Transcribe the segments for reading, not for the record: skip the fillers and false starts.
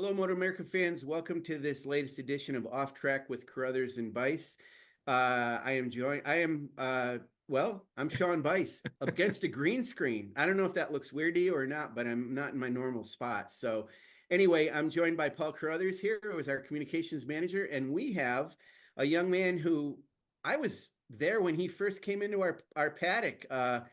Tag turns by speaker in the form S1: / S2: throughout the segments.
S1: Hello, MotoAmerica fans. Welcome to this latest edition of Off Track with Carruthers and Bice. I'm Sean Bice against a green screen. I don't know if that looks weird to you or not, but I'm not in my normal spot. So anyway, I'm joined by Paul Carruthers here, who is our communications manager, and we have a young man who I was there when he first came into our paddock. I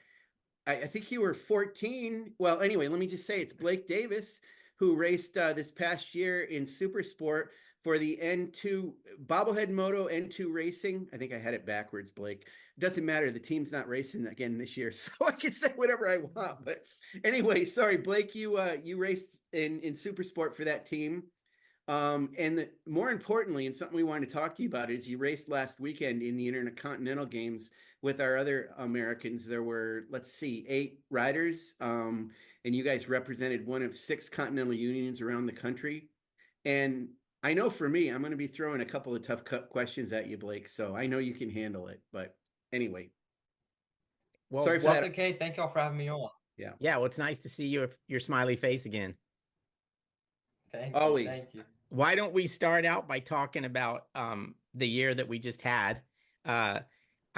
S1: think you were 14. Well, anyway, let me just say it's Blake Davis who raced this past year in Supersport for the N2 Bobblehead Moto N2 Racing. I think I had it backwards, Blake. It doesn't matter. The team's not racing again this year, so I can say whatever I want. But anyway, sorry, Blake, you raced in Supersport for that team. More importantly, and something we wanted to talk to you about is you raced last weekend in the Intercontinental Games with our other Americans. There were, let's see, 8 riders, and you guys represented one of 6 continental unions around the country. And I know for me, I'm going to be throwing a couple of tough questions at you, Blake. So I know you can handle it. But anyway,
S2: Well,
S1: sorry for
S2: that's
S1: that.
S2: okay. Thank y'all for having me on.
S1: Yeah,
S3: well, it's nice to see your smiley face again.
S2: Thank you.
S1: always.
S2: Thank you.
S3: Why don't we start out by talking about the year that we just had? I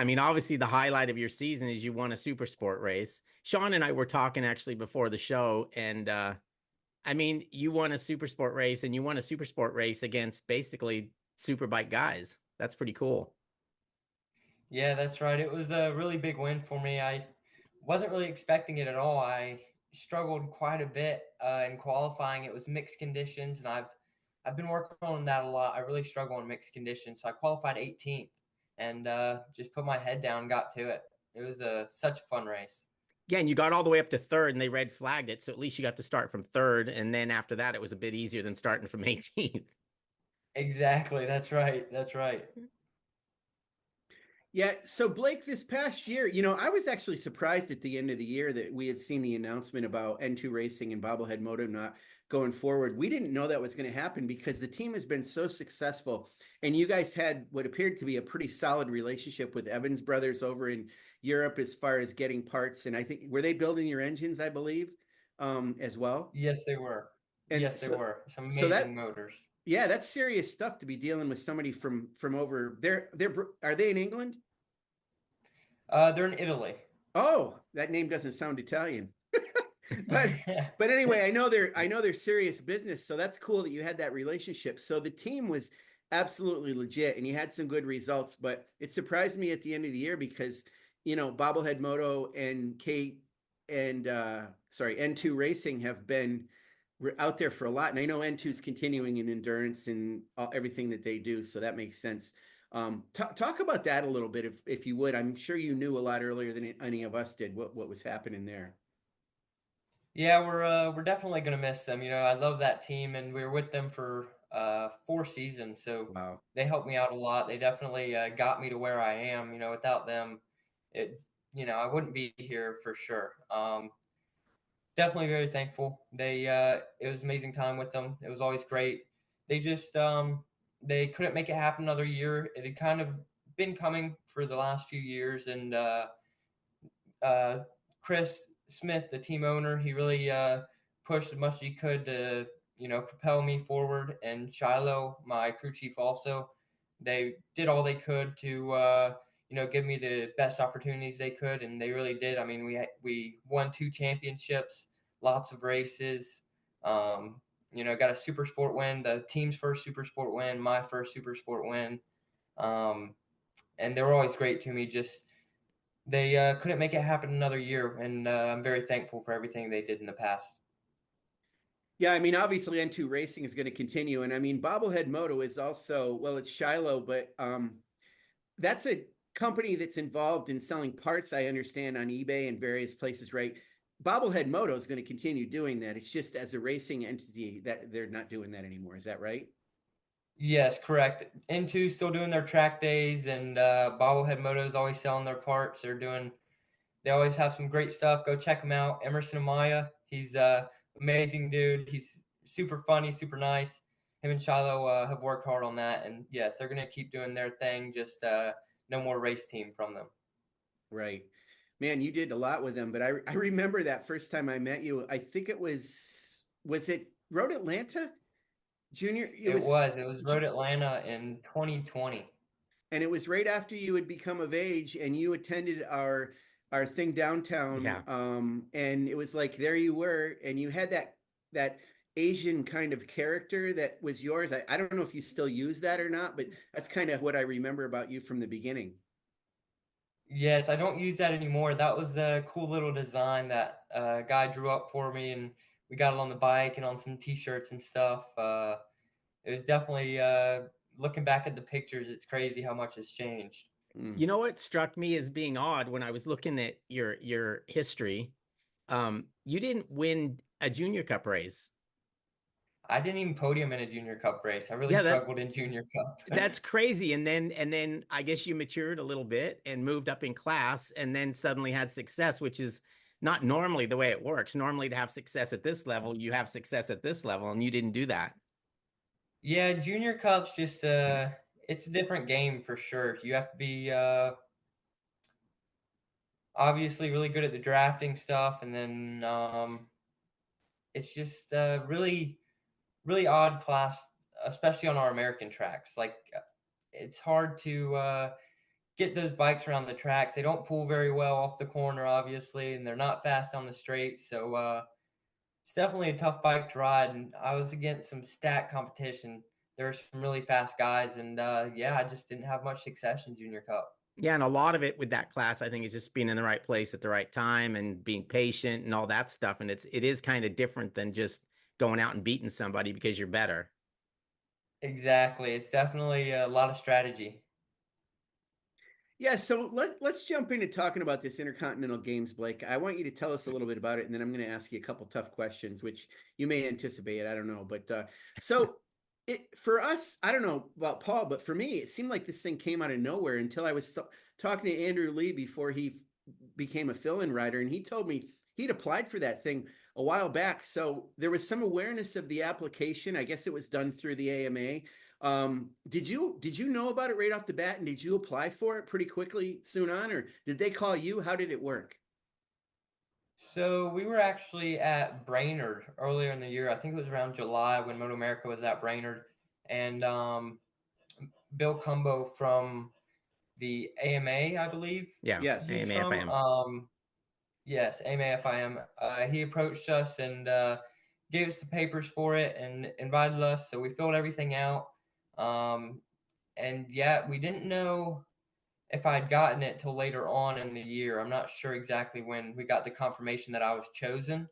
S3: mean, obviously, the highlight of your season is you won a Supersport race. Sean and I were talking actually before the show, and I mean, you won a Supersport race, and you won a Supersport race against basically Superbike guys. That's pretty cool.
S2: Yeah, that's right. It was a really big win for me. I wasn't really expecting it at all. I struggled quite a bit in qualifying. It was mixed conditions, and I've been working on that a lot. I really struggle in mixed conditions. So I qualified 18th and just put my head down, got to it. It was such a fun race.
S3: Yeah, and you got all the way up to third, and they red flagged it, so at least you got to start from third, and then after that, it was a bit easier than starting from 18th.
S2: Exactly. That's right. That's right.
S1: Yeah, so Blake, this past year, I was actually surprised at the end of the year that we had seen the announcement about N2 Racing and Bobblehead Moto not going forward. We didn't know that was going to happen because the team has been so successful, and you guys had what appeared to be a pretty solid relationship with Evans Brothers over in Europe as far as getting parts. And I think were they building your engines, I believe, as well?
S2: Yes, they were.
S1: And
S2: Yes, they were. Some
S1: so
S2: amazing motors.
S1: yeah, that's serious stuff to be dealing with somebody from over there. Are they in England?
S2: They're in Italy.
S1: Oh, that name doesn't sound Italian. but but anyway, I know they're serious business, so that's cool that you had that relationship. So the team was absolutely legit and you had some good results, but it surprised me at the end of the year because Bobblehead Moto and N2 Racing have been out there for a lot, and I know N2 is continuing in endurance and everything that they do, so that makes sense. Talk about that a little bit, if you would. I'm sure you knew a lot earlier than any of us did what was happening there.
S2: Yeah, we're definitely gonna miss them. I love that team, and we were with them for 4 seasons, so
S1: Wow.
S2: they helped me out a lot. They definitely got me to where I am. Without them, it I wouldn't be here for sure. Definitely very thankful. It was amazing time with them. It was always great. They just they couldn't make it happen another year. It had kind of been coming for the last few years, and uh, Chris Smith, the team owner, he really pushed as much as he could to propel me forward. And Shiloh, my crew chief, also, they did all they could to give me the best opportunities they could, and they really did. I mean, we won 2 championships, lots of races. Got a super sport win, the team's first super sport win, my first super sport win. And they were always great to me. Just they couldn't make it happen another year, and I'm very thankful for everything they did in the past.
S1: Yeah, I mean, obviously N2 Racing is going to continue, and I mean, Bobblehead Moto is also, well, it's Shiloh, but that's a company that's involved in selling parts, I understand, on eBay and various places, right? Bobblehead Moto is going to continue doing that. It's just as a racing entity that they're not doing that anymore. Is that right?
S2: Yes, correct. N2 still doing their track days, and Bobblehead Moto is always selling their parts. They always have some great stuff. Go check him out. Emerson Amaya, he's amazing dude. He's super funny, super nice. Him and Shiloh have worked hard on that, and yes, they're gonna keep doing their thing. Just no more race team from them.
S1: Right. Man, you did a lot with them, but I remember that first time I met you. I think was it Road Atlanta? Junior,
S2: It was Road Atlanta in 2020.
S1: and it was right after you had become of age and you attended our thing downtown.
S3: Yeah.
S1: And it was like there you were, and you had that Asian kind of character that was yours. I don't know if you still use that or not, but that's kind of what I remember about you from the beginning.
S2: Yes, I don't use that anymore. That was a cool little design that a guy drew up for me, and we got it on the bike and on some T-shirts and stuff. It was definitely looking back at the pictures. It's crazy how much has changed.
S3: You know what struck me as being odd when I was looking at your history? You didn't win a Junior Cup race.
S2: I didn't even podium in a Junior Cup race. I really
S3: Yeah,
S2: struggled in Junior Cup.
S3: that's crazy. And then I guess you matured a little bit and moved up in class, and then suddenly had success, which is not normally the way it works. Normally, to have success at this level, you have success at this level, and you didn't do that.
S2: Yeah, Junior Cup's just it's a different game for sure. You have to be obviously really good at the drafting stuff, and then it's just really really odd class, especially on our American tracks. Like it's hard to get those bikes around the tracks. They don't pull very well off the corner, obviously, and they're not fast on the straight. So it's definitely a tough bike to ride. And I was against some stat competition. There were some really fast guys, and yeah, I just didn't have much success in Junior Cup.
S3: Yeah, and a lot of it with that class, I think, is just being in the right place at the right time and being patient and all that stuff. And it is kind of different than just going out and beating somebody because you're better.
S2: Exactly. It's definitely a lot of strategy.
S1: Yeah, so let's jump into talking about this Intercontinental Games, Blake. I want you to tell us a little bit about it, and then I'm going to ask you a couple tough questions, which you may anticipate. I don't know, but so for us, I don't know about Paul, but for me, it seemed like this thing came out of nowhere until I was talking to Andrew Lee before he became a fill-in rider, and he told me he'd applied for that thing a while back. So there was some awareness of the application. I guess it was done through the AMA. Did you know about it right off the bat, and did you apply for it pretty quickly soon on, or did they call you? How did it work?
S2: So we were actually at Brainerd earlier in the year. I think it was around July when MotoAmerica was at Brainerd, and Bill Cumbo from the AMA, I believe.
S3: Yeah.
S1: Yes.
S3: AMA-FIM.
S2: Yes, AMA-FIM. He approached us and gave us the papers for it and invited us. So we filled everything out. And yeah, we didn't know if I'd gotten it till later on in the year. I'm not sure exactly when we got the confirmation that I was chosen,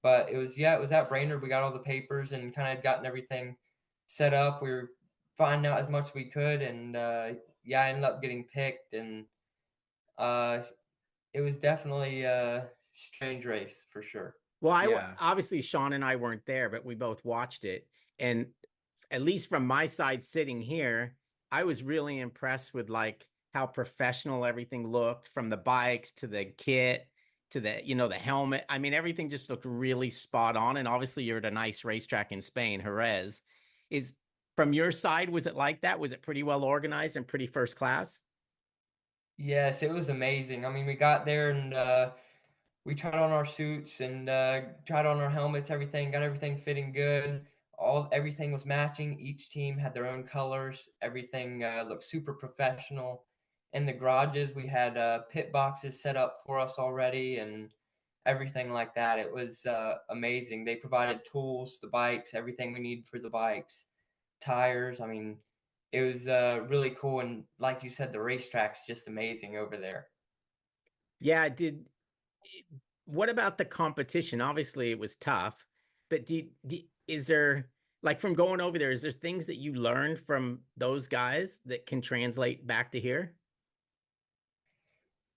S2: but it was at Brainerd. We got all the papers and kind of had gotten everything set up. We were finding out as much as we could, and yeah, I ended up getting picked, and it was definitely a strange race for sure.
S3: Well, obviously Sean and I weren't there, but we both watched it, and at least from my side sitting here, I was really impressed with like how professional everything looked, from the bikes to the kit to the the helmet. I mean, everything just looked really spot on. And obviously you're at a nice racetrack in Spain, Jerez. Is From your side, was it like that? Was it pretty well organized and pretty first class?
S2: Yes, it was amazing. I mean, we got there and we tried on our suits and tried on our helmets, everything, got everything fitting good. Everything was matching. Each team had their own colors. Everything looked super professional. In the garages, we had pit boxes set up for us already and everything like that. It was amazing. They provided tools, the bikes, everything we needed for the bikes, tires. I mean, it was really cool. And like you said, the racetrack's just amazing over there.
S3: Yeah, what about the competition? Obviously it was tough, but is there, like, from going over there, is there things that you learned from those guys that can translate back to here?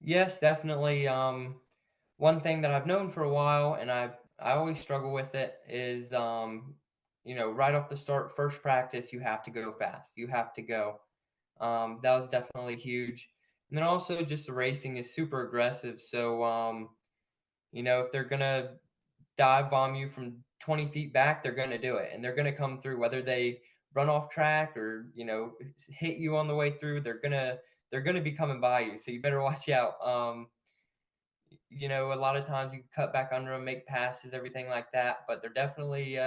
S2: Yes, definitely. One thing that I've known for a while, and I always struggle with it, is right off the start, first practice, you have to go fast. You have to go. That was definitely huge. And then also just the racing is super aggressive. So if they're gonna dive bomb you from 20 feet back, they're gonna do it, and they're gonna come through. Whether they run off track or hit you on the way through, they're gonna be coming by you. So you better watch out. A lot of times you can cut back under them, make passes, everything like that. But they're definitely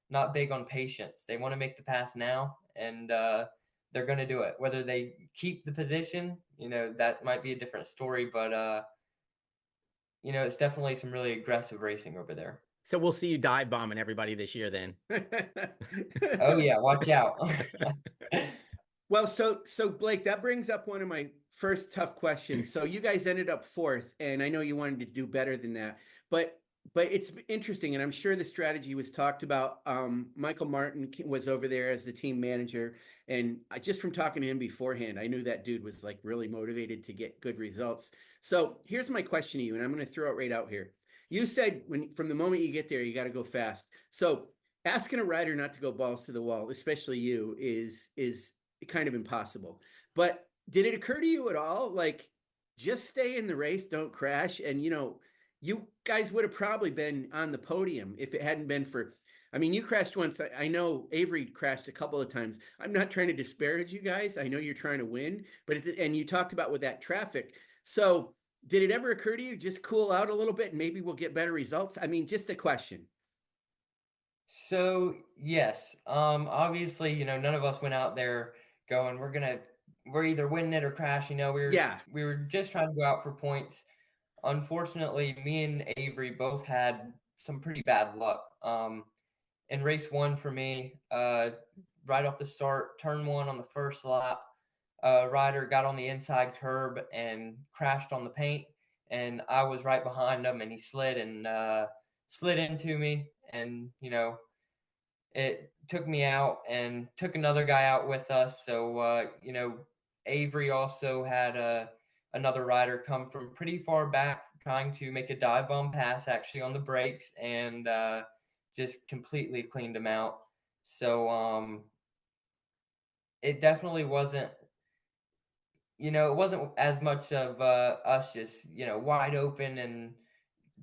S2: not big on patience. They want to make the pass now, and they're going to do it. Whether they keep the position, that might be a different story, but it's definitely some really aggressive racing over there.
S3: So we'll see you dive bombing everybody this year then.
S2: Oh yeah, watch out.
S1: Well, so Blake, that brings up one of my first tough questions. So you guys ended up fourth, and I know you wanted to do better than that, but it's interesting, and I'm sure the strategy was talked about. Michael Martin was over there as the team manager, and just from talking to him beforehand, I knew that dude was like really motivated to get good results. So here's my question to you, and I'm going to throw it right out here. You said from the moment you get there, you got to go fast. So asking a rider not to go balls to the wall, especially you, is kind of impossible. But did it occur to you at all, like, just stay in the race, don't crash? And you guys would have probably been on the podium if it hadn't been for, I mean, you crashed once. I know Avery crashed a couple of times. I'm not trying to disparage you guys. I know you're trying to win, but and you talked about with that traffic. So did it ever occur to you, just cool out a little bit and maybe we'll get better results? I mean, just a question.
S2: So yes, obviously, none of us went out there going, we're either winning it or crashing. We were just trying to go out for points. Unfortunately, me and Avery both had some pretty bad luck. In race one for me, right off the start, turn one on the first lap, rider got on the inside curb and crashed on the paint, and I was right behind him, and he slid into me, and it took me out and took another guy out with us. So Avery also had another rider come from pretty far back trying to make a dive bomb pass actually on the brakes, and just completely cleaned him out. So it definitely wasn't, it wasn't as much of us just, wide open and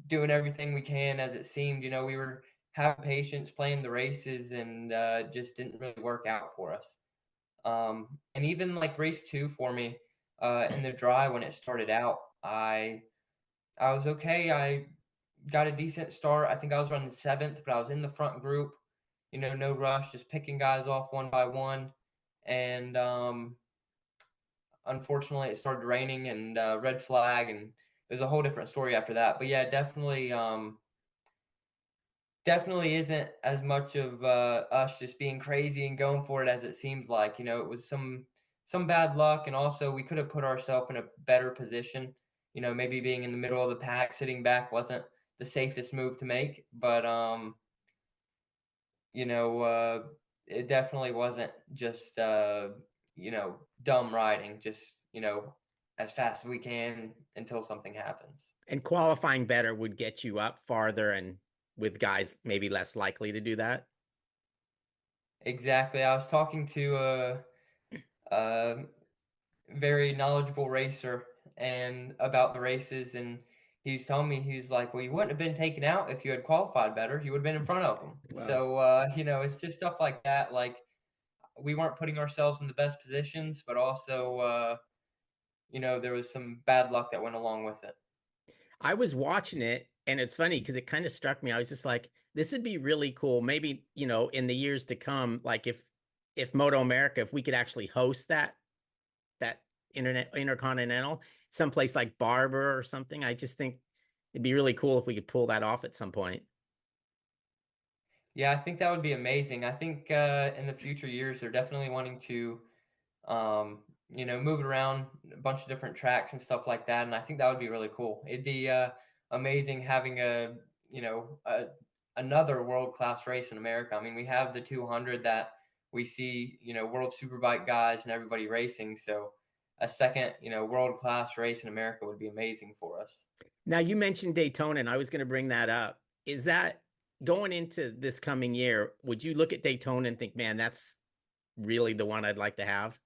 S2: doing everything we can as it seemed. We were having patience, playing the races, and just didn't really work out for us. And even like race two for me, in the dry when it started out, I was okay. I got a decent start. I think I was running seventh, but I was in the front group. No rush, just picking guys off one by one. And unfortunately, it started raining and red flag, and it was a whole different story after that. But yeah, definitely isn't as much of us just being crazy and going for it as it seemed like. It was some bad luck, and also we could have put ourselves in a better position. Maybe being in the middle of the pack, sitting back wasn't the safest move to make, but it definitely wasn't just dumb riding, just as fast as we can until something happens.
S3: And qualifying better would get you up farther, and with guys maybe less likely to do that.
S2: Exactly. I was talking to a very knowledgeable racer and about the races, and he's telling me, he's like, well, you wouldn't have been taken out if you had qualified better. You would have been in front of them. Wow. So it's just stuff like that. Like, we weren't putting ourselves in the best positions, but also there was some bad luck that went along with it.
S3: I was watching it, and it's funny because it kind of struck me. I was just like, this would be really cool. Maybe, in the years to come, like if MotoAmerica, if we could actually host that intercontinental, someplace like Barber or something. I just think it'd be really cool if we could pull that off at some point.
S2: Yeah, I think that would be amazing. I think in the future years, they're definitely wanting to, move it around a bunch of different tracks and stuff like that. And I think that would be really cool. It'd be amazing having another world-class race in America. I mean, we have the 200 that we see, World Superbike guys and everybody racing. So a second, world-class race in America would be amazing for us.
S3: Now, you mentioned Daytona, and I was going to bring that up. Is that going into this coming year, would you look at Daytona and think, man, that's really the one I'd like to have?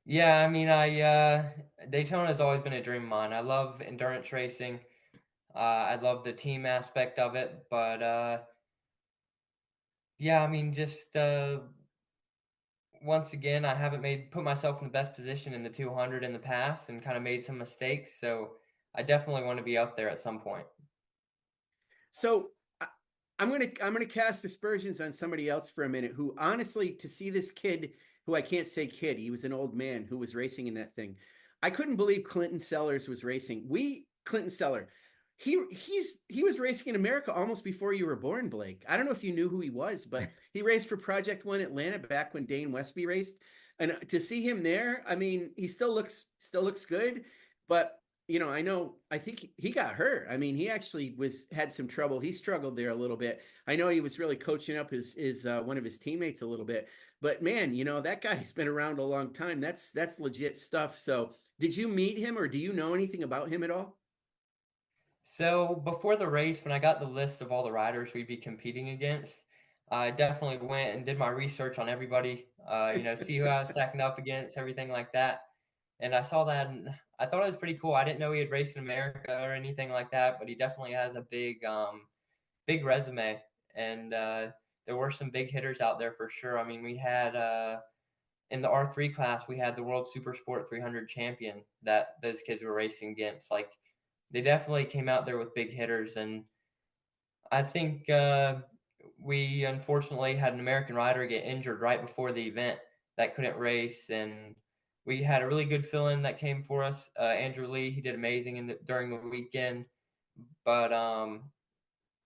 S2: Yeah, I mean, Daytona has always been a dream of mine. I love endurance racing. I love the team aspect of it, but yeah, I mean, just once again, I haven't put myself in the best position in the 200 in the past, and kind of made some mistakes. So I definitely want to be up there at some point.
S1: So I'm gonna cast aspersions on somebody else for a minute. Who honestly, to see this kid, who I can't say kid, he was an old man who was racing in that thing. I couldn't believe Clinton Sellers was racing. Clinton Seller, he was racing in America almost before you were born, Blake. I don't know if you knew who he was, but he raced for Project One Atlanta back when Dane Westby raced. And to see him there, I mean, he still looks good, but I think he got hurt. I mean, he actually had some trouble. He struggled there a little bit. I know he was really coaching up his one of his teammates a little bit, but man, that guy's been around a long time. That's legit stuff. So, did you meet him, or do you know anything about him at all?
S2: So before the race, when I got the list of all the riders we'd be competing against, I definitely went and did my research on everybody, see who I was stacking up against, everything like that. And I saw that and I thought it was pretty cool. I didn't know he had raced in America or anything like that, but he definitely has a big resume. And there were some big hitters out there for sure. I mean, we had in the R3 class, we had the World Supersport 300 champion that those kids were racing against. Like, they definitely came out there with big hitters, and I think we unfortunately had an American rider get injured right before the event that couldn't race, and we had a really good fill-in that came for us. Andrew Lee, he did amazing during the weekend, but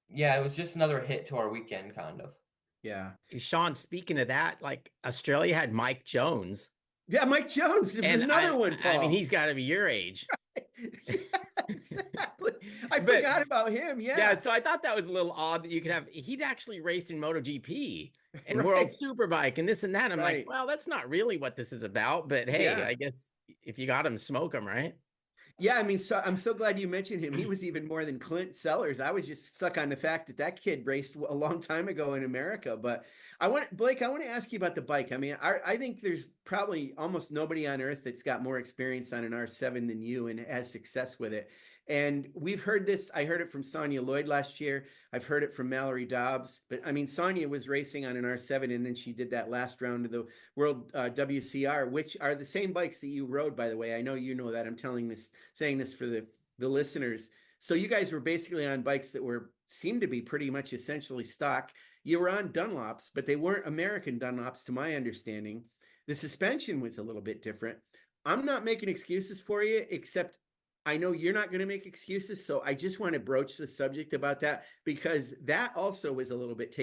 S2: yeah, it was just another hit to our weekend, kind of.
S1: Yeah.
S3: Sean, speaking of that, like Australia had Mike Jones.
S1: Yeah, Mike Jones.
S3: And
S1: Another one, Paul.
S3: I mean, he's got to be your age.
S1: Yeah, exactly. I forgot about him. Yeah.
S3: Yeah. So I thought that was a little odd that you could have. He'd actually raced in MotoGP and
S1: Right.
S3: World Superbike and this and that. I'm
S1: Right.
S3: like, well, that's not really what this is about. But hey,
S1: Yeah.
S3: I guess if you got him, smoke him, right?
S1: Yeah, I mean, so I'm so glad you mentioned him. He was even more than Clint Sellers. I was just stuck on the fact that kid raced a long time ago in America. But Blake, I want to ask you about the bike. I mean, I think there's probably almost nobody on earth that's got more experience on an R7 than you and has success with it. And we've heard this. I heard it from Sonia Lloyd last year. I've heard it from Mallory Dobbs. But I mean, Sonia was racing on an R7, and then she did that last round of the World WCR, which are the same bikes that you rode, by the way. I know you know that. I'm saying this for the listeners. So you guys were basically on bikes that seemed to be pretty much essentially stock. You were on Dunlops, but they weren't American Dunlops, to my understanding. The suspension was a little bit different. I'm not making excuses for you, except I know you're not going to make excuses, so I just want to broach the subject about that, because that also was a little bit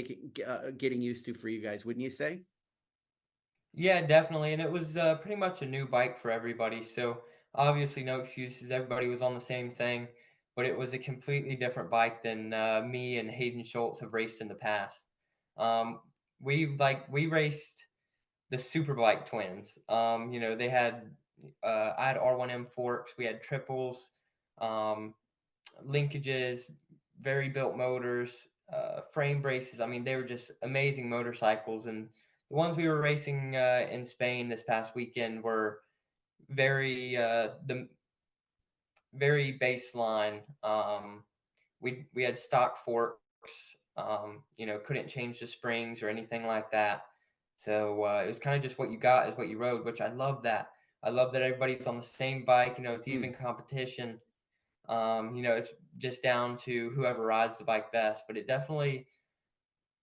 S1: getting used to for you guys, wouldn't you say?
S2: Yeah, definitely. And it was pretty much a new bike for everybody. So obviously no excuses. Everybody was on the same thing, but it was a completely different bike than me and Hayden Scholtz have raced in the past. We raced the Superbike twins. They had I had R1M forks, we had triples, linkages, very built motors, frame braces. I mean, they were just amazing motorcycles. And the ones we were racing in Spain this past weekend were very very baseline. We had stock forks. Couldn't change the springs or anything like that. So it was kind of just what you got is what you rode, which I love that. I love that everybody's on the same bike. It's even competition. It's just down to whoever rides the bike best. But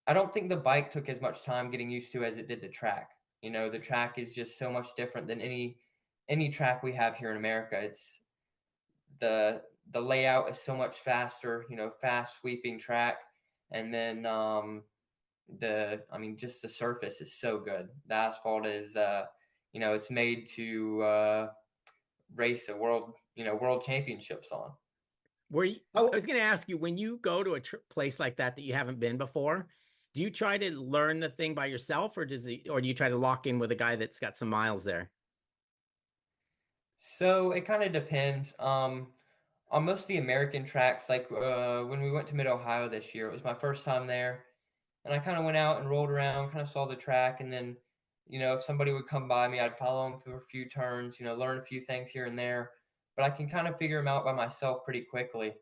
S2: I don't think the bike took as much time getting used to as it did the track. The track is just so much different than any track we have here in America. It's the layout is so much faster, fast sweeping track. And then just the surface is so good. The asphalt is it's made to race a world championships on.
S3: I was going to ask you, when you go to a place like that you haven't been before, do you try to learn the thing by yourself, or do you try to lock in with a guy that's got some miles there?
S2: So it kind of depends. On most of the American tracks, like when we went to Mid-Ohio this year, it was my first time there. And I kind of went out and rolled around, kind of saw the track. And then, if somebody would come by me, I'd follow them through a few turns, learn a few things here and there. But I can kind of figure them out by myself pretty quickly.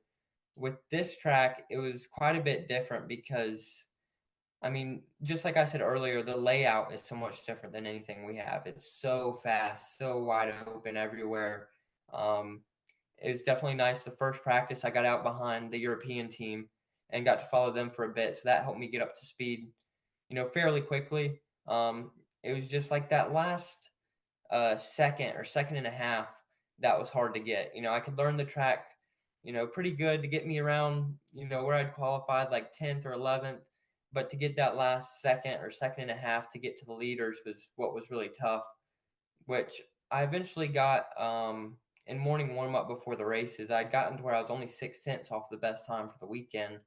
S2: With this track, it was quite a bit different because, just like I said earlier, the layout is so much different than anything we have. It's so fast, so wide open everywhere. It was definitely nice. The first practice, I got out behind the European team, and got to follow them for a bit. So that helped me get up to speed, fairly quickly. It was just like that last second or second and a half that was hard to get. I could learn the track, pretty good to get me around, where I'd qualified like 10th or 11th. But to get that last second or second and a half to get to the leaders was what was really tough, which I eventually got in morning warm up before the races. I'd gotten to where I was only 6 tenths off the best time for the weekend,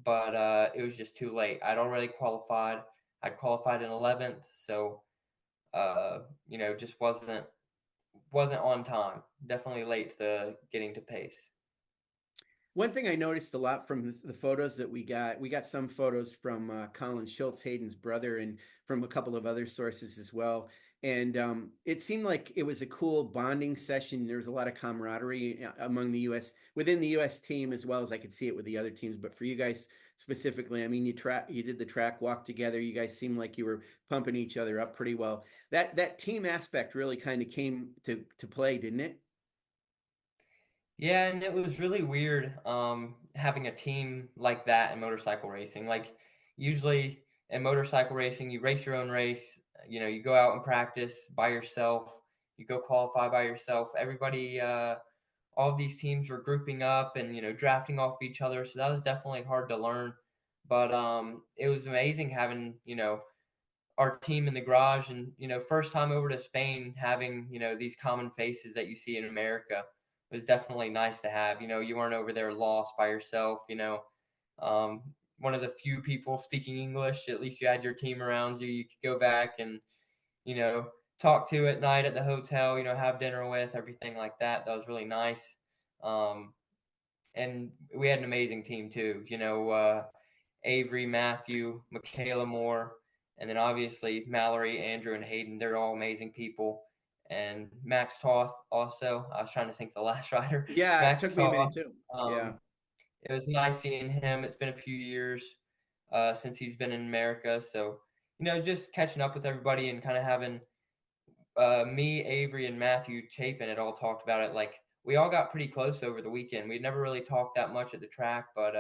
S2: but it was just too late. I'd already qualified. I'd qualified in 11th, so just wasn't on time. Definitely late to getting to pace.
S1: One thing I noticed a lot from the photos that we got some photos from Colin Scholtz, Hayden's brother, and from a couple of other sources as well. And it seemed like it was a cool bonding session. There was a lot of camaraderie among within the U.S. team, as well as I could see it with the other teams. But for you guys specifically, I mean, you did the track walk together. You guys seemed like you were pumping each other up pretty well. That team aspect really kind of came to play, didn't it?
S2: Yeah, and it was really weird having a team like that in motorcycle racing. Like usually in motorcycle racing, you race your own race. You go out and practice by yourself. You go qualify by yourself. Everybody, all of these teams were grouping up and drafting off each other. So that was definitely hard to learn. But it was amazing having our team in the garage and first time over to Spain having these common faces that you see in America. It was definitely nice to have. You weren't over there lost by yourself. One of the few people speaking English. At least you had your team around you. You could go back and talk to at night at the hotel. Have dinner with, everything like that. That was really nice. And we had an amazing team too. Avery, Mathew, Michaela Moore, and then obviously Mallory, Andrew, and Hayden. They're all amazing people. And Max Toth also. I was trying to think of the last rider.
S1: Yeah, it
S2: Max
S1: took me a minute
S2: Toth.
S1: too. Yeah.
S2: It was nice seeing him. It's been a few years since he's been in America. So, just catching up with everybody and kind of having me, Avery, and Mathew Chapin had all talked about it. Like, we all got pretty close over the weekend. We'd never really talked that much at the track, but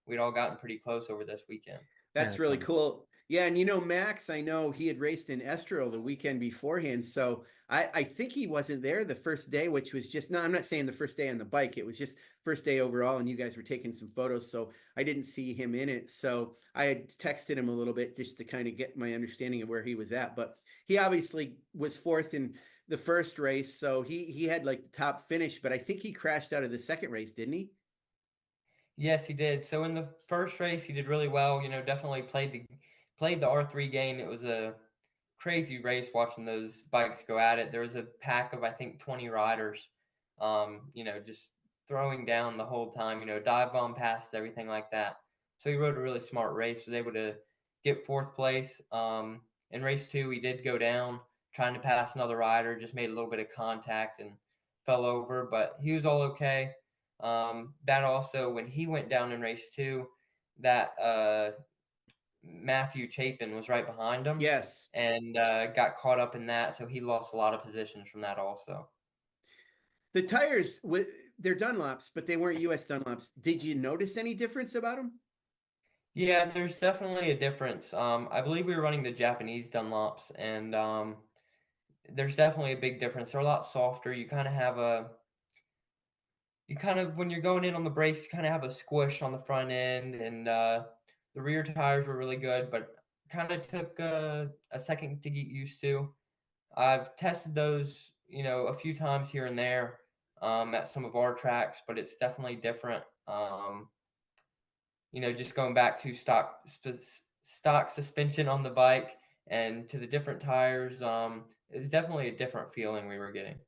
S2: we'd all gotten pretty close over this weekend.
S1: That's really cool. Yeah, and Max, I know he had raced in Estoril the weekend beforehand, so I think he wasn't there the first day, which was no, I'm not saying the first day on the bike. It was just first day overall, and you guys were taking some photos, so I didn't see him in it. So I had texted him a little bit just to kind of get my understanding of where he was at. But he obviously was fourth in the first race, so he had like the top finish, but I think he crashed out of the second race, didn't he?
S2: Yes, he did. So in the first race, he did really well. Definitely played the R3 game. It was a crazy race watching those bikes go at it. There was a pack of I think 20 riders, just throwing down the whole time. Dive bomb passes, everything like that. So he rode a really smart race. Was able to get fourth place. In race 2, he did go down trying to pass another rider. Just made a little bit of contact and fell over, but he was all okay. That also, when he went down in race 2, that Mathew Chapin was right behind him.
S1: Yes.
S2: And got caught up in that, so he lost a lot of positions from that also.
S1: The tires, they're Dunlops, but they weren't US Dunlops. Did you notice any difference about them?
S2: Yeah, there's definitely a difference. I believe we were running the Japanese Dunlops, and there's definitely a big difference. They're a lot softer. When you're going in on the brakes, you kind of have a squish on the front end, and the rear tires were really good, but kind of took a second to get used to. I've tested those, a few times here and there at some of our tracks, but it's definitely different. Just going back to stock suspension on the bike and to the different tires, it's definitely a different feeling we were getting.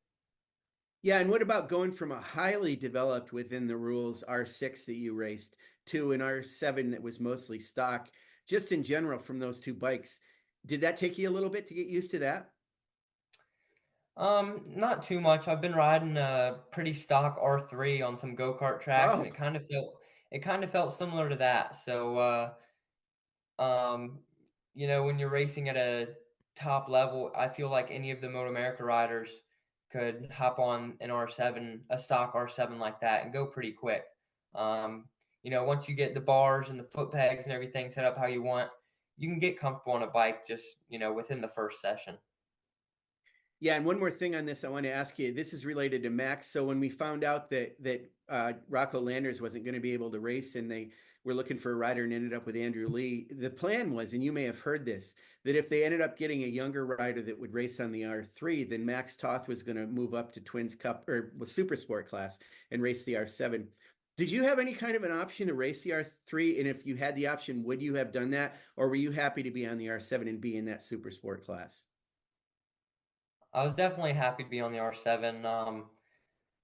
S1: Yeah, and what about going from a highly developed within the rules R6 that you raced to an R7 that was mostly stock, just in general from those two bikes? Did that take you a little bit to get used to that?
S2: Not too much. I've been riding a pretty stock R3 on some go-kart tracks, and
S1: Oh,
S2: it kind of felt similar to that. So, um, when you're racing at a top level, I feel like any of the MotoAmerica riders could hop on an R7, a stock R7 like that, and go pretty quick. once you get the bars and the foot pegs and everything set up how you want, you can get comfortable on a bike just, within the first session.
S1: Yeah, and one more thing on this, I want to ask you. This is related to Max. So when we found out that Rocco Landers wasn't going to be able to race, and they were looking for a rider and ended up with Andrew Lee, the plan was, and you may have heard this, that if they ended up getting a younger rider that would race on the R3, then Max Toth was going to move up to Twins Cup or Supersport class and race the R7. Did you have any kind of an option to race the R3? And if you had the option, would you have done that, or were you happy to be on the R7 and be in that Supersport class?
S2: I was definitely happy to be on the R7.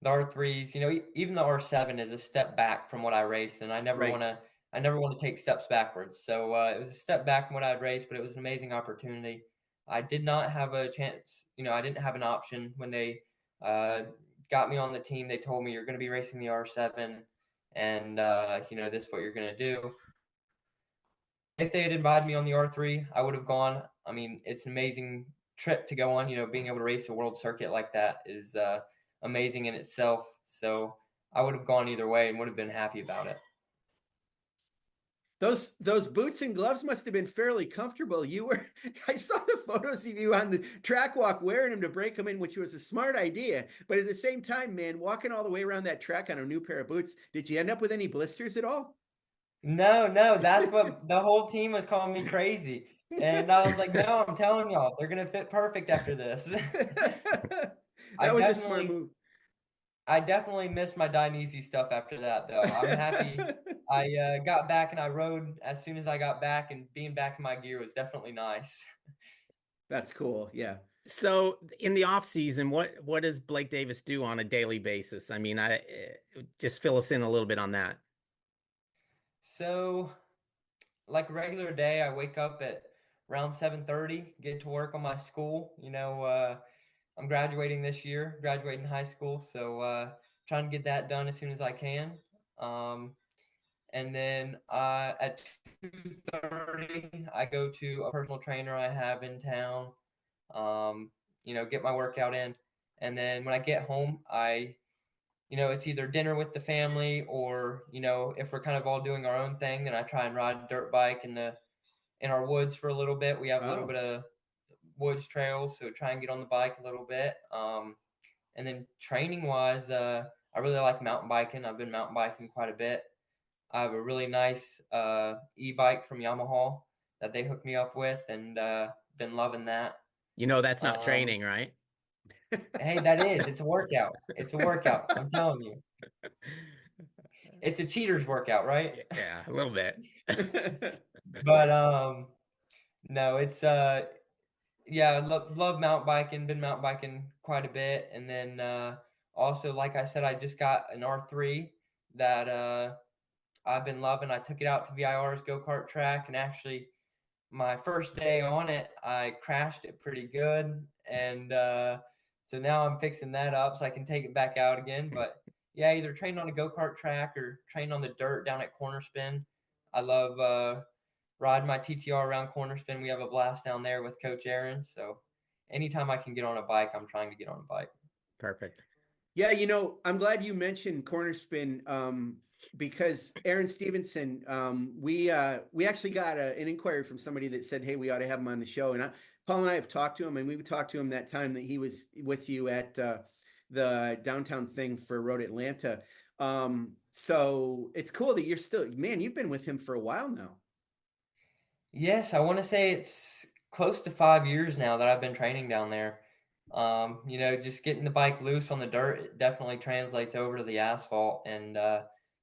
S2: The R3s, even the R7 is a step back from what I raced, and I never
S1: Right.
S2: want to take steps backwards. So it was a step back from what I'd raced, but it was an amazing opportunity. I did not have a chance, I didn't have an option when they got me on the team. They told me you're going to be racing the R7, and this is what you're going to do. If they had invited me on the R3, I would have gone. I mean, it's an amazing trip to go on. Being able to race a world circuit like that is amazing in itself. So I would have gone either way and would have been happy about it.
S1: Those boots and gloves must have been fairly comfortable. I saw the photos of you on the track walk wearing them to break them in, which was a smart idea. But at the same time, man, walking all the way around that track on a new pair of boots, did you end up with any blisters at all?
S2: No, that's what the whole team was calling me crazy. And I was like, no, I'm telling y'all, they're going to fit perfect after this.
S1: That was a smart move.
S2: I definitely missed my Dainese stuff after that, though. I'm happy I got back and I rode as soon as I got back, and being back in my gear was definitely nice.
S1: That's cool. Yeah.
S3: So in the off season, what does Blake Davis do on a daily basis? I mean, just fill us in a little bit on that.
S2: So, like a regular day, I wake up at around 7:30, get to work on my school. I'm graduating this year, graduating high school, so trying to get that done as soon as I can. And then at 2:30, I go to a personal trainer I have in town, get my workout in. And then when I get home, it's either dinner with the family or, if we're kind of all doing our own thing, then I try and ride a dirt bike in our woods for a little bit. We have a little bit of woods trails, so try and get on the bike a little bit. And then training wise, I really like mountain biking. I've been mountain biking quite a bit. I have a really nice e-bike from Yamaha that they hooked me up with, and been loving that.
S3: That's not training, right?
S2: Hey, that is. It's a workout. It's a workout. I'm telling you. It's a cheater's workout, right?
S3: Yeah, a little bit.
S2: But no, it's yeah, I love mountain biking. Been mountain biking quite a bit, and then also, like I said, I just got an R3 that I've been loving. I took it out to VIR's go-kart track, and actually, my first day on it, I crashed it pretty good, and so now I'm fixing that up so I can take it back out again. But yeah, either train on a go-kart track or train on the dirt down at Corner Spin. I love riding my TTR around Corner Spin. We have a blast down there with Coach Aaron. So anytime I can get on a bike, I'm trying to get on a bike.
S3: Perfect.
S1: Yeah, I'm glad you mentioned Corner Spin because Aaron Stevenson, we actually got an inquiry from somebody that said, hey, we ought to have him on the show. And Paul and I have talked to him, and we talked to him that time that he was with you at the downtown thing for Road Atlanta. So it's cool that you've been with him for a while now.
S2: Yes, I want to say it's close to 5 years now that I've been training down there. Just getting the bike loose on the dirt, it definitely translates over to the asphalt, and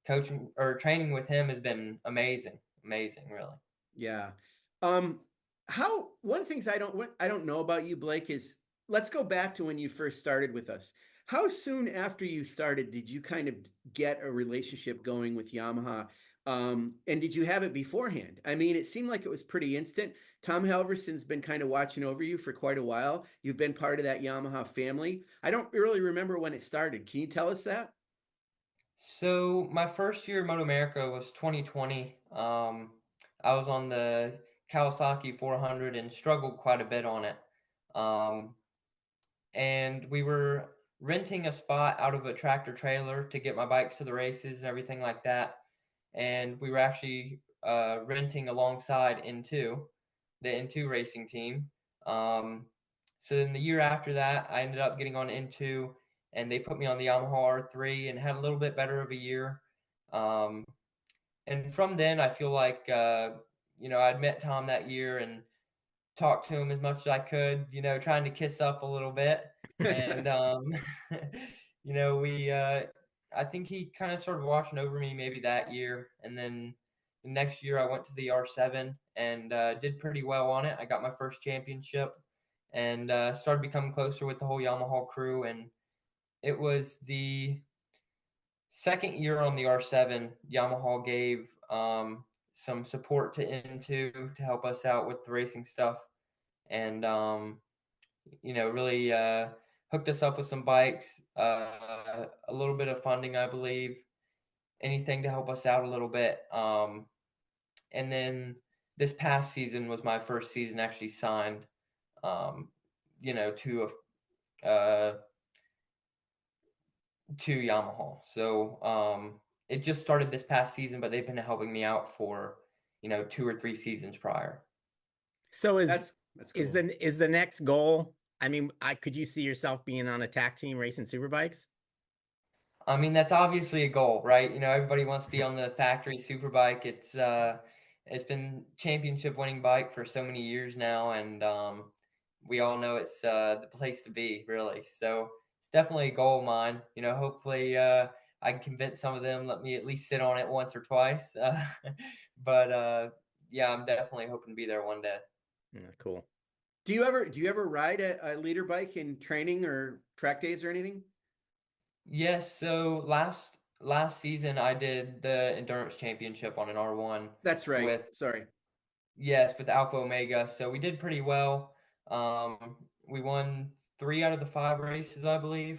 S2: coaching or training with him has been amazing, really.
S1: Yeah. One of the things I don't know about you, Blake, is let's go back to when you first started with us. How soon after you started did you kind of get a relationship going with Yamaha? And did you have it beforehand? I mean, it seemed like it was pretty instant. Tom Halverson's been kind of watching over you for quite a while. You've been part of that Yamaha family. I don't really remember when it started. Can you tell us that?
S2: So my first year at MotoAmerica was 2020. I was on the Kawasaki 400 and struggled quite a bit on it. And we were renting a spot out of a tractor trailer to get my bikes to the races and everything like that. and we were actually renting alongside N2, the N2 racing team. So then the year after that, I ended up getting on N2, and they put me on the Yamaha R3 and had a little bit better of a year. And from then, I feel like, I'd met Tom that year and talked to him as much as I could, trying to kiss up a little bit. And, I think he kind of started watching over me maybe that year. And then the next year I went to the R7 and did pretty well on it. I got my first championship and started becoming closer with the whole Yamaha crew. And it was the second year on the R7, Yamaha gave some support to N2 to help us out with the racing stuff. And, really hooked us up with some bikes, a little bit of funding, I believe, anything to help us out a little bit. And then this past season was my first season actually signed, to Yamaha. So it just started this past season, but they've been helping me out for 2 or 3 seasons prior.
S3: So
S1: That's cool.
S3: is the next goal? I mean, could you see yourself being on a TAC team racing superbikes?
S2: I mean, that's obviously a goal, right? Everybody wants to be on the factory superbike. It's been championship winning bike for so many years now, and we all know it's the place to be, really. So it's definitely a goal of mine. Hopefully I can convince some of them, let me at least sit on it once or twice. But yeah, I'm definitely hoping to be there one day.
S3: Yeah, cool.
S1: Do you ever ride a leader bike in training or track days or anything?
S2: Yes, so last season I did the endurance championship on an R1
S1: That's right.
S2: with
S1: Sorry.
S2: with Alpha Omega. So we did pretty well. We won 3 out of the 5 races, I believe,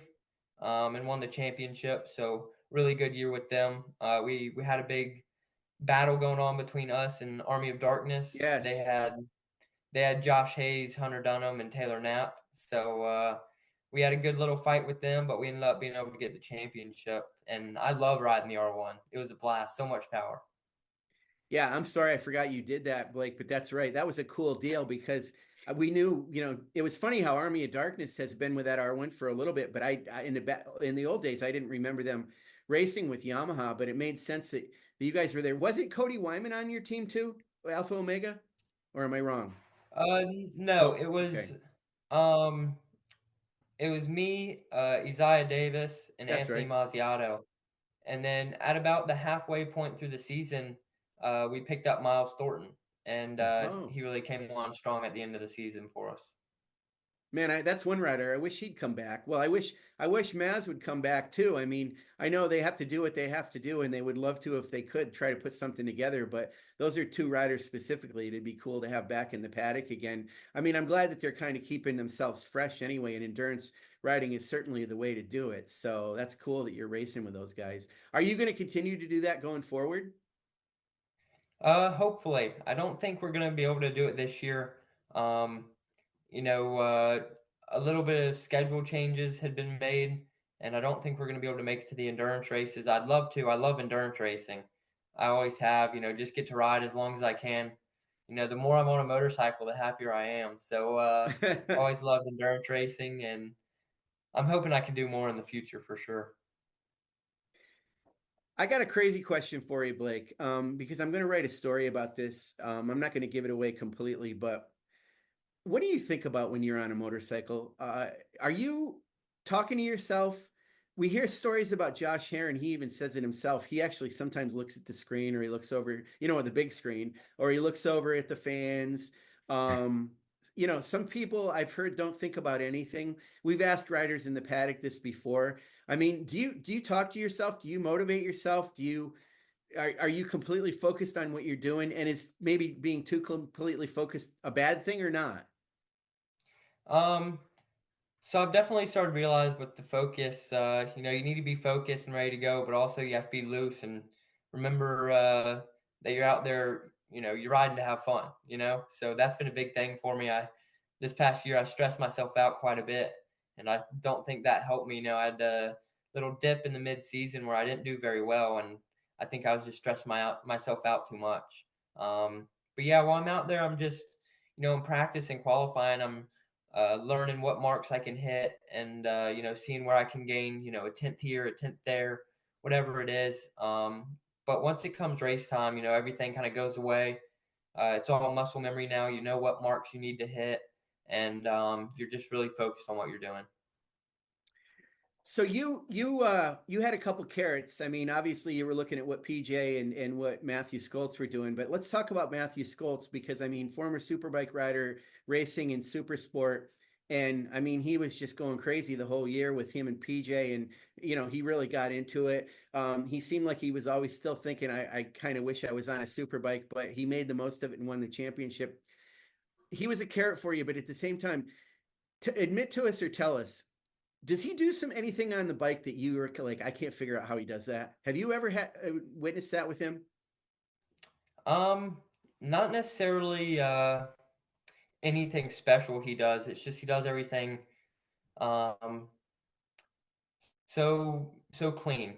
S2: and won the championship. So really good year with them. We had a big battle going on between us and Army of Darkness. They
S1: Yes.
S2: had Josh Hayes, Hunter Dunham, and Taylor Knapp. So we had a good little fight with them, but we ended up being able to get the championship. And I love riding the R1. It was a blast. So much power.
S1: Yeah, I'm sorry I forgot you did that, Blake, but that's right. That was a cool deal because we knew, it was funny how Army of Darkness has been with that R1 for a little bit, but in the old days I didn't remember them racing with Yamaha, but it made sense that you guys were there. Wasn't Cody Wyman on your team too, Alpha Omega? Or am I wrong?
S2: No,
S1: Okay.
S2: it was me, Isaiah Davis, and
S1: That's
S2: Anthony
S1: right.
S2: Mazziato. And then at about the halfway point through the season, we picked up Miles Thornton, and
S1: Oh.
S2: he really came on strong at the end of the season for us.
S1: Man, that's one rider. I wish he'd come back. Well, I wish Maz would come back too. I mean, I know they have to do what they have to do, and they would love to if they could try to put something together. But those are 2 riders specifically. It'd be cool to have back in the paddock again. I mean, I'm glad that they're kind of keeping themselves fresh anyway, and endurance riding is certainly the way to do it. So that's cool that you're racing with those guys. Are you going to continue to do that going forward?
S2: Hopefully, I don't think we're gonna be able to do it this year. Um, you know, uh, a little bit of schedule changes had been made, and I don't think we're going to be able to make it to the endurance races. I'd love to. I love endurance racing. I always have, just get to ride as long as I can. The more I'm on a motorcycle, the happier I am. So always loved endurance racing, and I'm hoping I can do more in the future for sure.
S1: I got a crazy question for you, Blake, because I'm going to write a story about this. I'm not going to give it away completely, but what do you think about when you're on a motorcycle? Are you talking to yourself? We hear stories about Josh Herron. He even says it himself. He actually sometimes looks at the screen, or he looks over, at the big screen, or he looks over at the fans. Um, some people I've heard don't think about anything. We've asked riders in the paddock this before. I mean, do you talk to yourself? Do you motivate yourself? Are you completely focused on what you're doing? And is maybe being too completely focused a bad thing or not?
S2: Um, so I've definitely started to realize with the focus, you need to be focused and ready to go, but also you have to be loose and remember that you're out there, you're riding to have fun. So that's been a big thing for me. This past year I stressed myself out quite a bit, and I don't think that helped me. I had a little dip in the mid season where I didn't do very well, and I think I was just stressing myself out too much. But yeah, while I'm out there, I'm just, in practice and qualifying, I'm learning what marks I can hit and, seeing where I can gain, a 10th here, a 10th there, whatever it is. But once it comes race time, everything kind of goes away. It's all muscle memory now. You know what marks you need to hit, and you're just really focused on what you're doing.
S1: So you had a couple carrots. I mean, obviously you were looking at what PJ and what Mathew Scholtz were doing, but let's talk about Mathew Scholtz because I mean, former superbike rider, racing in Supersport, and I mean, he was just going crazy the whole year with him and PJ, and he really got into it. He seemed like he was always still thinking, I kind of wish I was on a superbike, but he made the most of it and won the championship. He was a carrot for you, but at the same time, to admit to us or tell us, does he do anything on the bike that you were like, I can't figure out how he does that? Have you ever had witnessed that with him?
S2: Not necessarily anything special he does. It's just he does everything um so clean.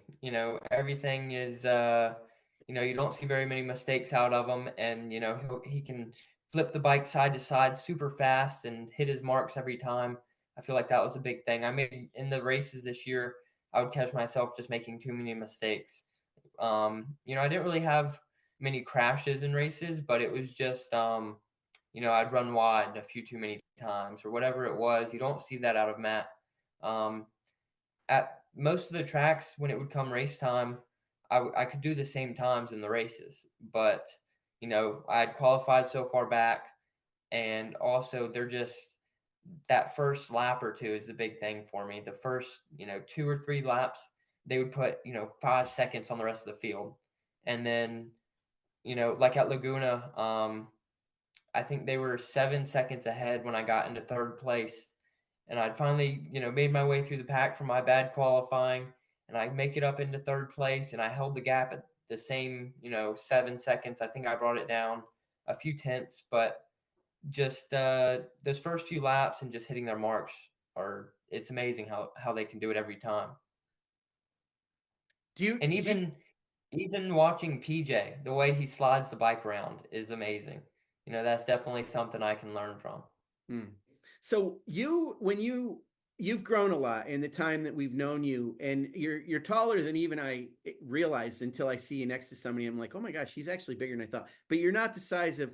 S2: Everything is you don't see very many mistakes out of him, and he can flip the bike side to side super fast and hit his marks every time. I feel like that was a big thing. I made in the races this year, I would catch myself just making too many mistakes. I didn't really have many crashes in races, but it was just I'd run wide a few too many times or whatever it was. You don't see that out of Matt. At most of the tracks, when it would come race time, I could do the same times in the races, but I had qualified so far back, and also they're just that first lap or two is the big thing for me. The first 2 or 3 laps, they would put 5 seconds on the rest of the field, and then like at Laguna, I think they were 7 seconds ahead when I got into third place. And I'd finally, made my way through the pack from my bad qualifying, and I make it up into third place, and I held the gap at the same, 7 seconds. I think I brought it down a few tenths, but just those first few laps and just hitting their marks it's amazing how they can do it every time. And even watching PJ, the way he slides the bike around is amazing. That's definitely something I can learn from.
S1: So you've grown a lot in the time that we've known you, and you're taller than even I realized until I see you next to somebody. I'm like, oh my gosh, he's actually bigger than I thought. But you're not the size of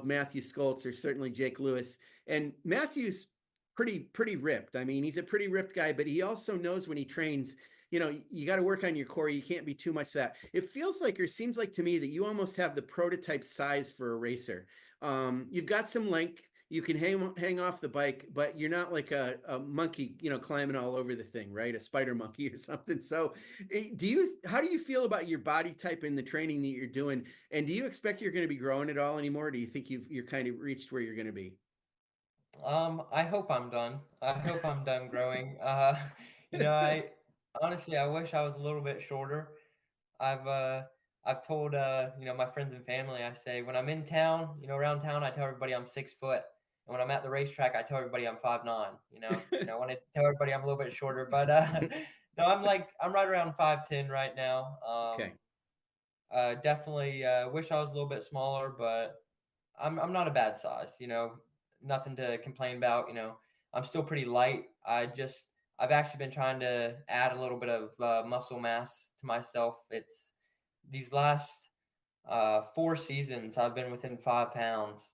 S1: Mathew Scholtz or certainly Jake Lewis. And Mathew's pretty ripped. I mean, he's a pretty ripped guy, but he also knows when he trains, you got to work on your core. You can't be too much that. It feels like, or seems like to me, that you almost have the prototype size for a racer. You've got some length. You can hang off the bike, but you're not like a monkey, climbing all over the thing, right? A spider monkey or something. So how do you feel about your body type and the training that you're doing? And do you expect you're going to be growing at all anymore? Or do you think you're kind of reached where you're going to be?
S2: I hope I'm done. I hope I'm done growing. I honestly, I wish I was a little bit shorter. I've told my friends and family, I say when I'm in town, around town, I tell everybody I'm 6 foot. And when I'm at the racetrack, I tell everybody I'm 5'9". I want to tell everybody I'm a little bit shorter, but no, I'm right around 5'10" right now.
S1: Okay.
S2: Definitely wish I was a little bit smaller, but I'm not a bad size. Nothing to complain about. I'm still pretty light. I've actually been trying to add a little bit of muscle mass to myself. It's these last 4 seasons I've been within 5 pounds.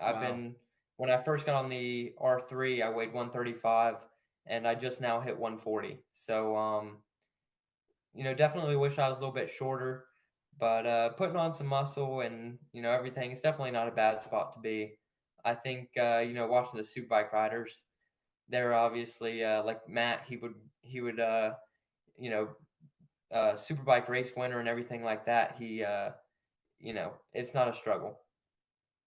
S2: I've been when I first got on the R3, I weighed 135, and I just now hit 140. So definitely wish I was a little bit shorter, but putting on some muscle and everything, it's definitely not a bad spot to be. I think watching the superbike riders, they're obviously like Matt. He would superbike race winner and everything like that. He it's not a struggle.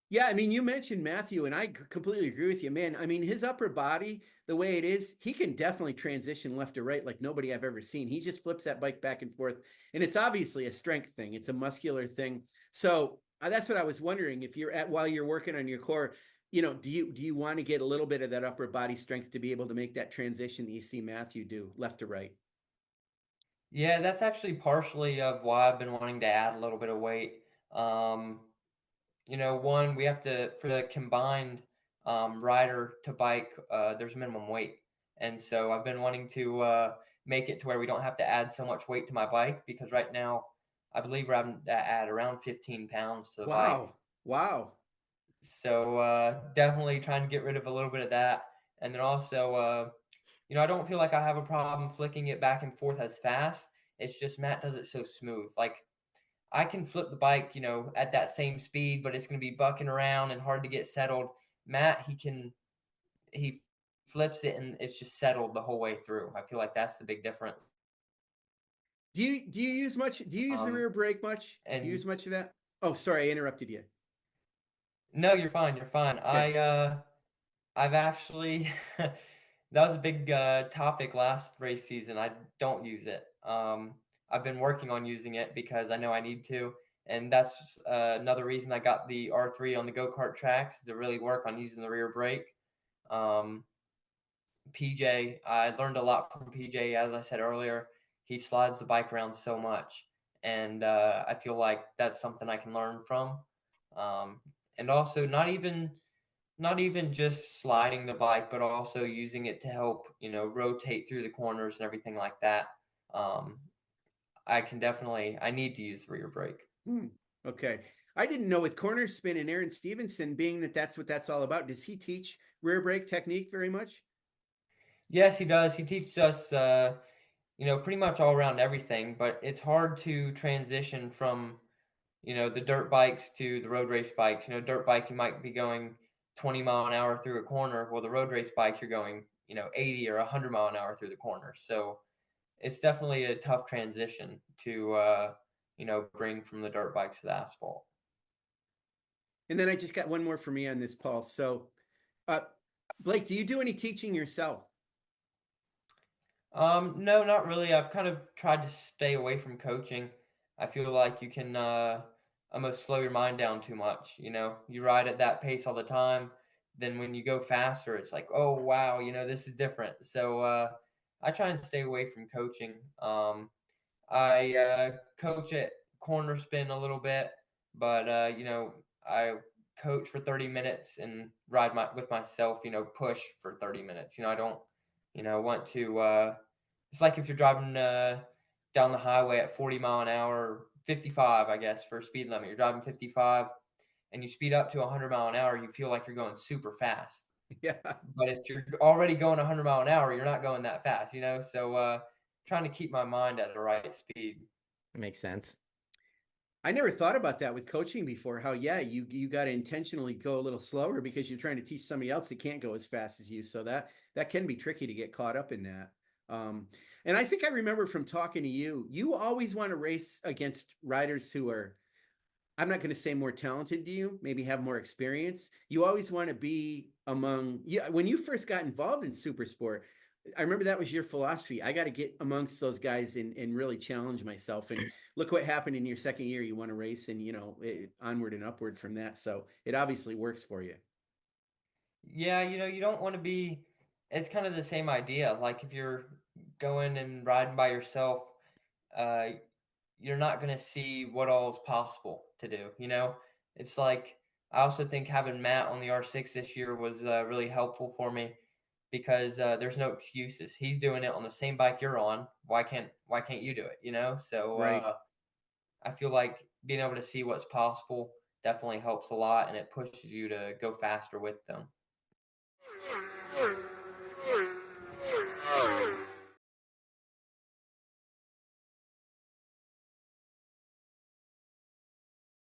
S1: Yeah, I mean, you mentioned Mathew, and I completely agree with you, man. I mean, his upper body, the way it is, he can definitely transition left to right like nobody I've ever seen. He just flips that bike back and forth, and it's obviously a strength thing. It's a muscular thing. So that's what I was wondering. If while you're working on your core, do you want to get a little bit of that upper body strength to be able to make that transition that you see Mathew do left to right?
S2: Yeah, that's actually partially of why I've been wanting to add a little bit of weight. Um, one, we have to, for the combined rider to bike, there's minimum weight. And so I've been wanting to make it to where we don't have to add so much weight to my bike because right now I believe we're having to add around 15 pounds to the bike.
S1: Wow. Wow.
S2: So definitely trying to get rid of a little bit of that. And then also, I don't feel like I have a problem flicking it back and forth as fast. It's just Matt does it so smooth. Like I can flip the bike, at that same speed, but it's going to be bucking around and hard to get settled. Matt, he flips it and it's just settled the whole way through. I feel like that's the big difference.
S1: Do you use much? Do you use the
S2: Um,
S1: rear brake much? Do you
S2: and
S1: use much of that? Oh, sorry, I interrupted you.
S2: no, you're fine. You're fine.
S1: Okay.
S2: I've actually that was a big topic last race season. I don't use it. I've been working on using it because I know I need to, and that's another reason I got the R3 on the go-kart tracks to really work on using the rear brake. Um, PJ, I learned a lot from PJ. As I said earlier, he slides the bike around so much, and I feel like that's something I can learn from. Um, and also, not even just sliding the bike, but also using it to help, rotate through the corners and everything like that. Um, I need to use the rear brake.
S1: Hmm. Okay. I didn't know with corner spin and Aaron Stevenson, being that that's what that's all about. Does he teach rear brake technique very much?
S2: Yes, he does. He teaches us, pretty much all around everything, but it's hard to transition from, the dirt bikes to the road race bikes. Dirt bike, you might be going 20 mile an hour through a corner. Well, the road race bike, you're going, 80 or 100 mile an hour through the corner. So it's definitely a tough transition to, bring from the dirt bikes to the asphalt.
S1: And then I just got one more for me on this, Paul. So, uh, Blake, do you do any teaching yourself?
S2: No, not really. I've kind of tried to stay away from coaching. I feel like you can almost slow your mind down too much. You ride at that pace all the time. Then when you go faster, it's like, oh wow, this is different. So I try and stay away from coaching. I coach at corner spin a little bit, but I coach for 30 minutes and ride with myself. Push for 30 minutes. I don't, want to. It's like if you're driving down the highway at 40 mile an hour, 55, I guess, for speed limit. You're driving 55, and you speed up to 100 mile an hour. You feel like you're going super fast.
S1: Yeah.
S2: But if you're already going 100 mile an hour, you're not going that fast. So trying to keep my mind at the right speed.
S3: That makes sense.
S1: I never thought about that with coaching before. How, yeah, you got to intentionally go a little slower because you're trying to teach somebody else that can't go as fast as you. So that can be tricky to get caught up in that. And I think I remember from talking to you, you always want to race against riders who are, I'm not going to say more talented to you, maybe have more experience. You always want to be among, yeah. When you first got involved in Supersport, I remember that was your philosophy. I got to get amongst those guys and really challenge myself. And look what happened in your second year. You won a race and, onward and upward from that. So it obviously works for you.
S2: Yeah, you don't want to be. It's kind of the same idea. Like if you're going and riding by yourself, uh, you're not going to see what all is possible to do. It's like I also think having Matt on the R6 this year was really helpful for me because there's no excuses. He's doing it on the same bike you're on. Why can't you do it? So
S1: Right.
S2: I feel like being able to see what's possible definitely helps a lot, and it pushes you to go faster with them.